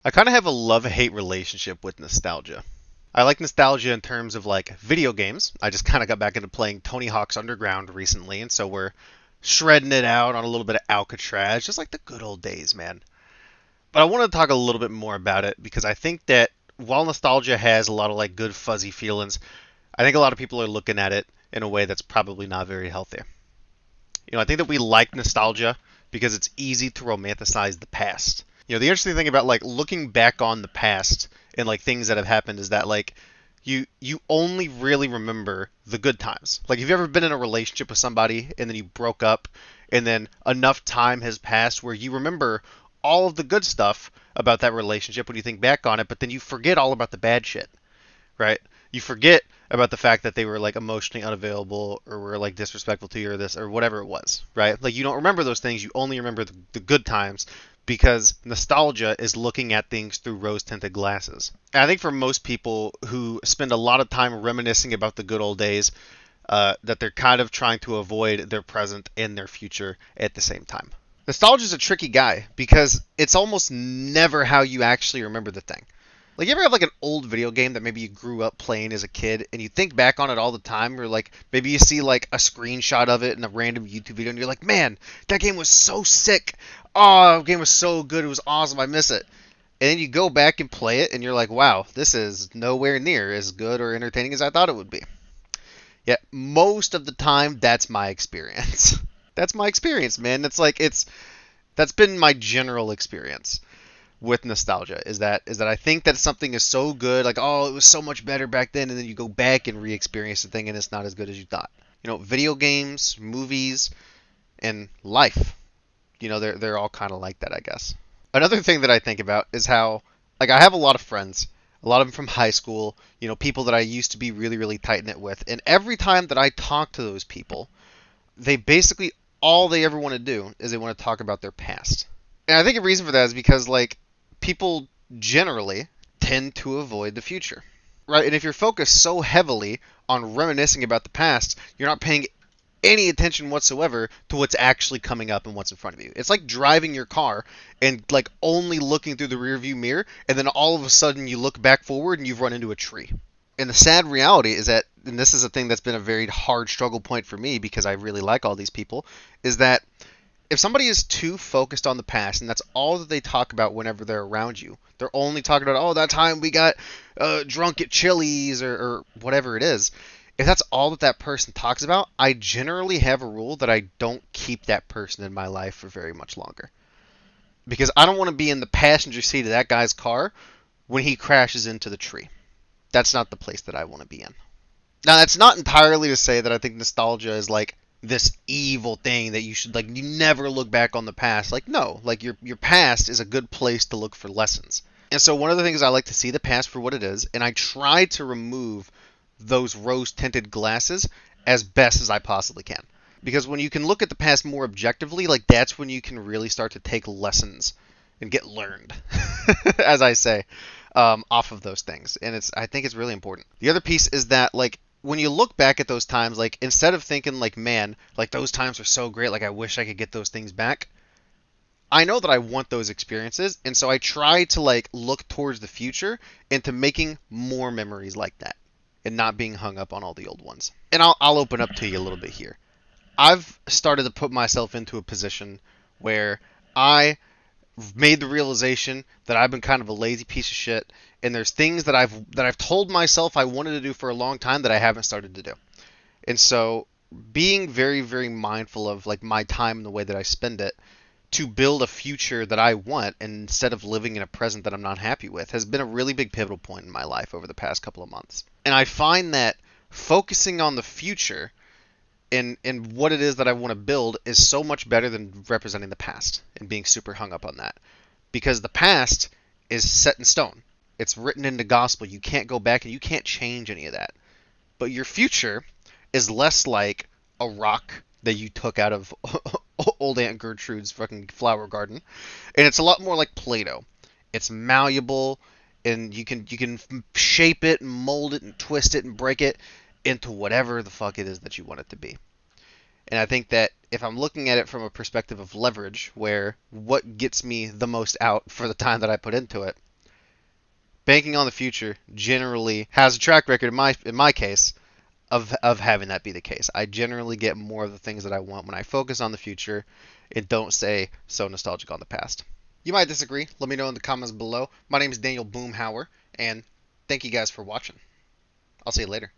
I kind of have a love-hate relationship with nostalgia. I like nostalgia in terms of like video games. I just kind of got back into playing Tony Hawk's Underground recently, and so we're shredding it out on a little bit of Alcatraz, just like the good old days, man. But I want to talk a little bit more about it because I think that while nostalgia has a lot of like good fuzzy feelings, I think a lot of people are looking at it in a way that's probably not very healthy. I think that we like nostalgia because it's easy to romanticize the past. The interesting thing about like looking back on the past and like things that have happened is that like you only really remember the good times. Like, have you ever been in a relationship with somebody and then you broke up and then enough time has passed where you remember all of the good stuff about that relationship when you think back on it, but then you forget all about the bad shit, right? You forget about the fact that they were like emotionally unavailable or were like disrespectful to you or this or whatever it was, right? Like, you don't remember those things, you only remember the good times because nostalgia is looking at things through rose tinted glasses. And I think for most people who spend a lot of time reminiscing about the good old days, that they're kind of trying to avoid their present and their future at the same time. Nostalgia is a tricky guy because it's almost never how you actually remember the thing. Like, you ever have like an old video game that maybe you grew up playing as a kid and you think back on it all the time, or like maybe you see like a screenshot of it in a random YouTube video and you're like, man, that game was so sick. Oh, that game was so good. It was awesome. I miss it. And then you go back and play it and you're like, wow, this is nowhere near as good or entertaining as I thought it would be. Yet most of the time, that's my experience. That's my experience, man. That's been my general experience with nostalgia is that I think that something is so good, like, oh, it was so much better back then, and then you go back and re-experience the thing and it's not as good as you thought. Video games, movies, and life. They're all kind of like that, I guess. Another thing that I think about is how, like, I have a lot of friends, a lot of them from high school, people that I used to be really really tight knit with, and every time that I talk to those people, they basically all they ever want to do is they want to talk about their past. And I think a reason for that is because like people generally tend to avoid the future. Right? And if you're focused so heavily on reminiscing about the past, you're not paying any attention whatsoever to what's actually coming up and what's in front of you. It's like driving your car and like only looking through the rearview mirror, and then all of a sudden you look back forward and you've run into a tree. And the sad reality is that, and this is a thing that's been a very hard struggle point for me because I really like all these people, is that if somebody is too focused on the past and that's all that they talk about whenever they're around you, they're only talking about, oh, that time we got drunk at Chili's, or whatever it is. If that's all that person talks about, I generally have a rule that I don't keep that person in my life for very much longer. Because I don't want to be in the passenger seat of that guy's car when he crashes into the tree. That's not the place that I want to be in. Now, that's not entirely to say that I think nostalgia is like this evil thing that you should like you never look back on the past. Like, no, like your past is a good place to look for lessons. And so one of the things I like to see the past for what it is, and I try to remove those rose tinted glasses as best as I possibly can. Because when you can look at the past more objectively, like that's when you can really start to take lessons and get learned, as I say, off of those things. And I think it's really important. The other piece is that like when you look back at those times, like instead of thinking like, man, like those times were so great, like I wish I could get those things back. I know that I want those experiences, and so I try to like look towards the future into making more memories like that and not being hung up on all the old ones. And I'll open up to you a little bit here. I've started to put myself into a position where I made the realization that I've been kind of a lazy piece of shit, and there's things that I've told myself I wanted to do for a long time that I haven't started to do. And so being very very mindful of like my time and the way that I spend it to build a future that I want instead of living in a present that I'm not happy with has been a really big pivotal point in my life over the past couple of months. And I find that focusing on the future and what it is that I want to build is so much better than representing the past and being super hung up on that. Because the past is set in stone. It's written into gospel. You can't go back and you can't change any of that. But your future is less like a rock that you took out of old Aunt Gertrude's fucking flower garden, and it's a lot more like Play-Doh. It's malleable, and you can shape it and mold it and twist it and break it into whatever the fuck it is that you want it to be. And I think that if I'm looking at it from a perspective of leverage, where what gets me the most out for the time that I put into it, Banking on the future generally has a track record in my case of having that be the case. I generally get more of the things that I want when I focus on the future and don't say so nostalgic on the past. You might disagree. Let me know in the comments below. My name is Daniel Boomhauer, and thank you guys for watching. I'll see you later.